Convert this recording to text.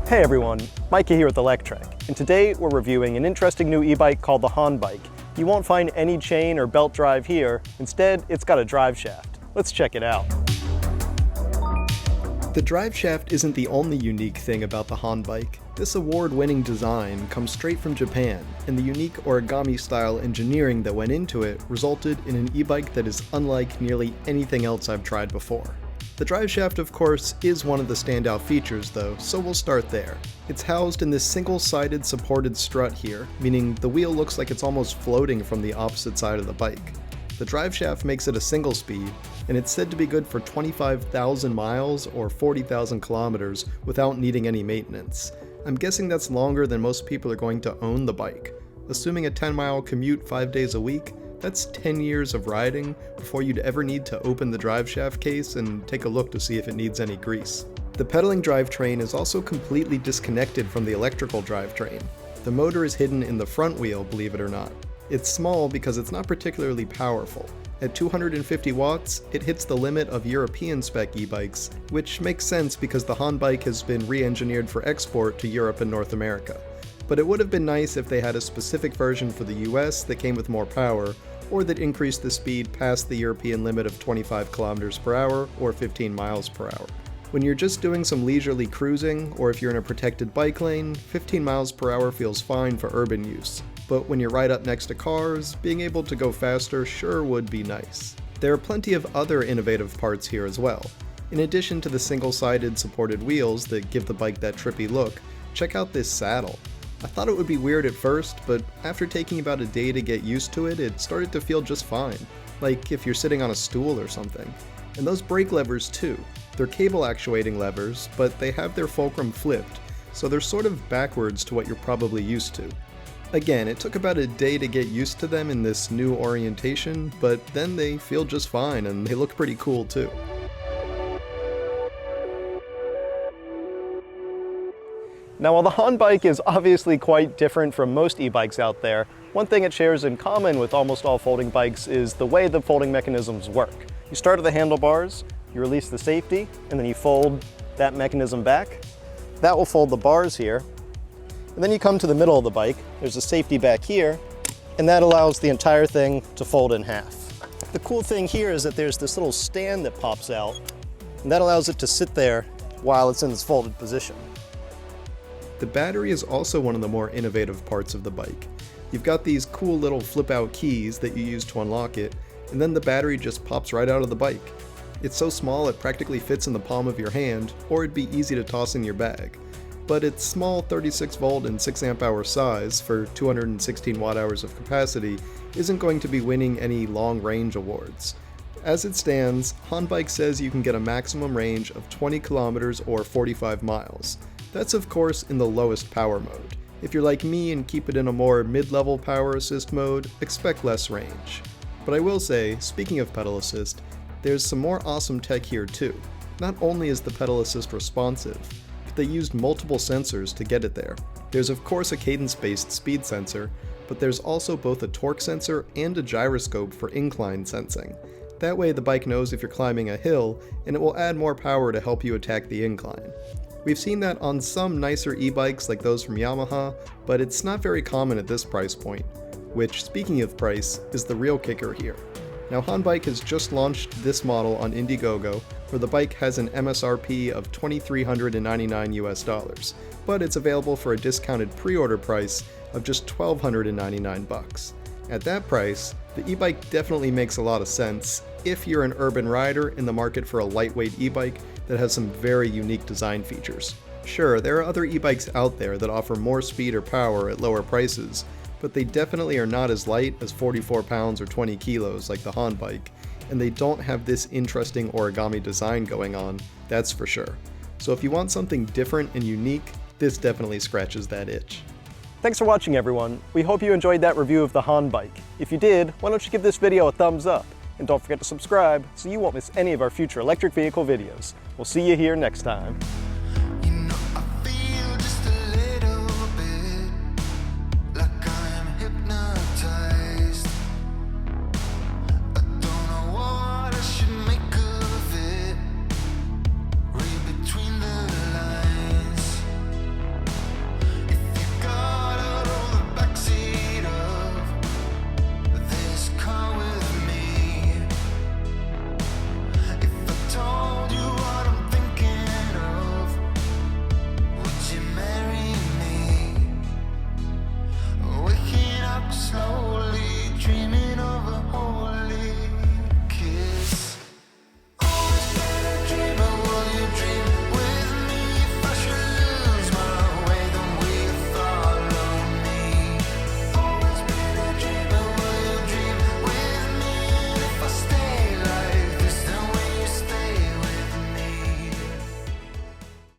Hey everyone, Micah here with Electrek, and today we're reviewing an interesting new e-bike called the Honbike. You won't find any chain or belt drive here. Instead, it's got a drive shaft. Let's check it out. The drive shaft isn't the only unique thing about the Honbike. This award-winning design comes straight from Japan, and the unique origami-style engineering that went into it resulted in an e-bike that is unlike nearly anything else I've tried before. The drive shaft, of course, is one of the standout features though, so we'll start there. It's housed in this single-sided supported strut here, meaning the wheel looks like it's almost floating from the opposite side of the bike. The drive shaft makes it a single speed, and it's said to be good for 25,000 miles or 40,000 kilometers without needing any maintenance. I'm guessing that's longer than most people are going to own the bike. Assuming a 10-mile commute 5 days a week, that's 10 years of riding before you'd ever need to open the drive shaft case and take a look to see if it needs any grease. The pedaling drivetrain is also completely disconnected from the electrical drivetrain. The motor is hidden in the front wheel, believe it or not. It's small because it's not particularly powerful. At 250 watts, it hits the limit of European spec e-bikes, which makes sense because the Honbike has been re-engineered for export to Europe and North America. But it would have been nice if they had a specific version for the US that came with more power, or that increased the speed past the European limit of 25 kilometers per hour or 15 miles per hour. When you're just doing some leisurely cruising, or if you're in a protected bike lane, 15 miles per hour feels fine for urban use. But when you're right up next to cars, being able to go faster sure would be nice. There are plenty of other innovative parts here as well. In addition to the single-sided supported wheels that give the bike that trippy look, check out this saddle. I thought it would be weird at first, but after taking about a day to get used to it, it started to feel just fine. Like if you're sitting on a stool or something. And those brake levers too. They're cable actuating levers, but they have their fulcrum flipped, so they're sort of backwards to what you're probably used to. Again, it took about a day to get used to them in this new orientation, but then they feel just fine and they look pretty cool too. Now, while the Honbike is obviously quite different from most e-bikes out there, one thing it shares in common with almost all folding bikes is the way the folding mechanisms work. You start at the handlebars, you release the safety, and then you fold that mechanism back. That will fold the bars here. And then you come to the middle of the bike, there's a safety back here, and that allows the entire thing to fold in half. The cool thing here is that there's this little stand that pops out, and that allows it to sit there while it's in this folded position. The battery is also one of the more innovative parts of the bike. You've got these cool little flip-out keys that you use to unlock it, and then the battery just pops right out of the bike. It's so small it practically fits in the palm of your hand, or it'd be easy to toss in your bag. But its small 36 volt and 6 amp hour size for 216 watt hours of capacity isn't going to be winning any long range awards. As it stands, Honbike says you can get a maximum range of 20 kilometers or 45 miles. That's of course in the lowest power mode. If you're like me and keep it in a more mid-level power assist mode, expect less range. But I will say, speaking of pedal assist, there's some more awesome tech here too. Not only is the pedal assist responsive, but they used multiple sensors to get it there. There's of course a cadence-based speed sensor, but there's also both a torque sensor and a gyroscope for incline sensing. That way the bike knows if you're climbing a hill, and it will add more power to help you attack the incline. We've seen that on some nicer e-bikes like those from Yamaha, but it's not very common at this price point, which, speaking of price, is the real kicker here. Now, Honbike has just launched this model on Indiegogo, where the bike has an MSRP of $2,399 US, but it's available for a discounted pre-order price of just $1,299 bucks. At that price, the e-bike definitely makes a lot of sense if you're an urban rider in the market for a lightweight e-bike that has some very unique design features. Sure, there are other e-bikes out there that offer more speed or power at lower prices, but they definitely are not as light as 44 pounds or 20 kilos like the Honbike, and they don't have this interesting origami design going on, that's for sure. So if you want something different and unique, this definitely scratches that itch. Thanks for watching everyone. We hope you enjoyed that review of the Honbike. If you did, why don't you give this video a thumbs up? And don't forget to subscribe so you won't miss any of our future electric vehicle videos. We'll see you here next time. slow